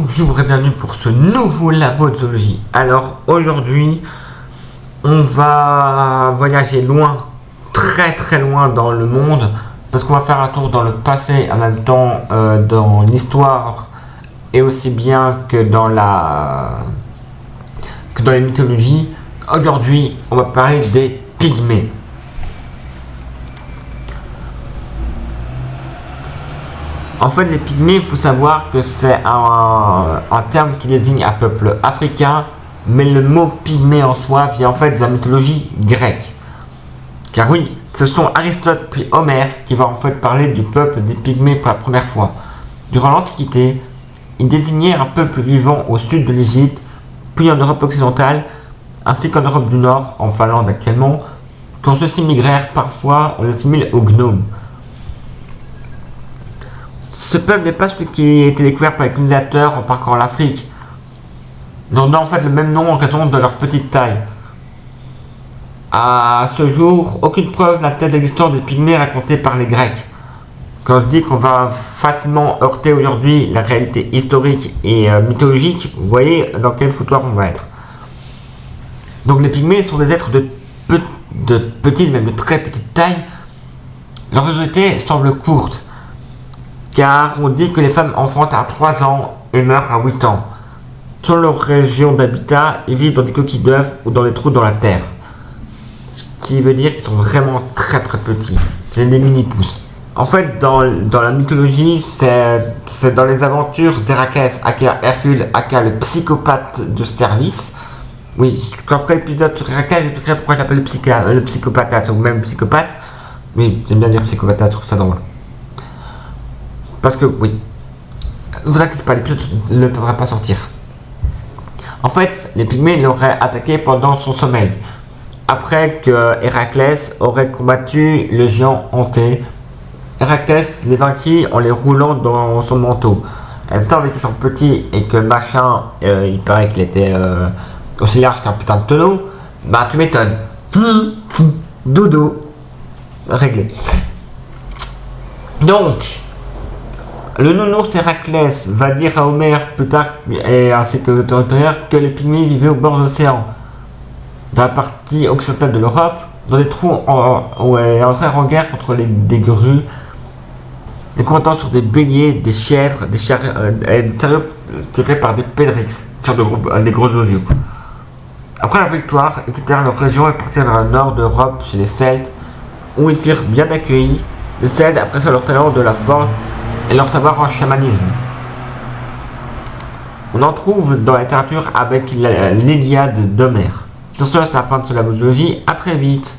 Bonjour et bienvenue pour ce nouveau labo de zoologie. Alors aujourd'hui, on va voyager loin, très loin dans le monde, parce qu'on va faire un tour dans le passé en même temps dans l'histoire et aussi bien que dans les mythologies. Aujourd'hui, on va parler des pygmées. En fait, les pygmées, il faut savoir que c'est un terme qui désigne un peuple africain, mais le mot pygmée en soi vient en fait de la mythologie grecque. Car oui, ce sont Aristote puis Homère qui vont en fait parler du peuple des pygmées pour la première fois. Durant l'Antiquité, ils désignaient un peuple vivant au sud de l'Égypte, puis en Europe occidentale, ainsi qu'en Europe du Nord, en Finlande actuellement. Quand ceux-ci migrèrent, parfois on les assimile aux gnomes. Ce peuple n'est pas celui qui a été découvert par les colonisateurs en parcourant l'Afrique. Ils ont en fait le même nom en raison de leur petite taille. À ce jour, aucune preuve n'a peut-être l'existence des pygmées racontées par les Grecs. Quand je dis qu'on va facilement heurter aujourd'hui la réalité historique et mythologique, vous voyez dans quel foutoir on va être. Donc les pygmées sont des êtres de petite, même de très petite taille. Leur longévité semble courte, car on dit que les femmes enfantent à 3 ans et meurent à 8 ans. Selon leur région d'habitat, ils vivent dans des coquilles d'œufs ou dans des trous dans la terre. Ce qui veut dire qu'ils sont vraiment très petits. C'est des mini-pousses. En fait, dans la mythologie, c'est dans les aventures d'Héraclès, aka Hercule, aka le psychopathe de Stervis. Oui, quand je ferai l'épisode sur Héraclès, j'expliquerai pourquoi je l'appelle le psychopathe, ou même psychopathe. Oui, j'aime bien dire psychopathe, je trouve ça drôle. Parce que, oui, ne vous inquiétez pas, l'épisode ne devrait pas sortir. En fait, les pygmées l'auraient attaqué pendant son sommeil, après que Héraclès aurait combattu le géant Anté. Héraclès les vainquit en les roulant dans son manteau. En même temps, vu qu'ils sont petits et que le machin, il paraît qu'il était aussi large qu'un putain de tonneau, bah tu m'étonnes. Dodo. Réglé. Donc, le nounours Héraclès va dire à Homère plus tard, et ainsi que l'autoritaire, que les pygmées vivaient au bord de l'océan, dans la partie occidentale de l'Europe, dans des trous et entrèrent en guerre contre des grues, des combattants sur des béliers, des chèvres, des chariots tirés par des pédrix, sur des gros oiseaux. Après la victoire, ils quittèrent leur région et partirent dans le nord d'Europe chez les Celtes, où ils furent bien accueillis. Les Celtes appréciaient leur talent de la force et leur savoir en chamanisme. On en trouve dans la littérature avec l'Iliade d'Homère. Sur ce, c'est la fin de ce labo de zoologie. À très vite.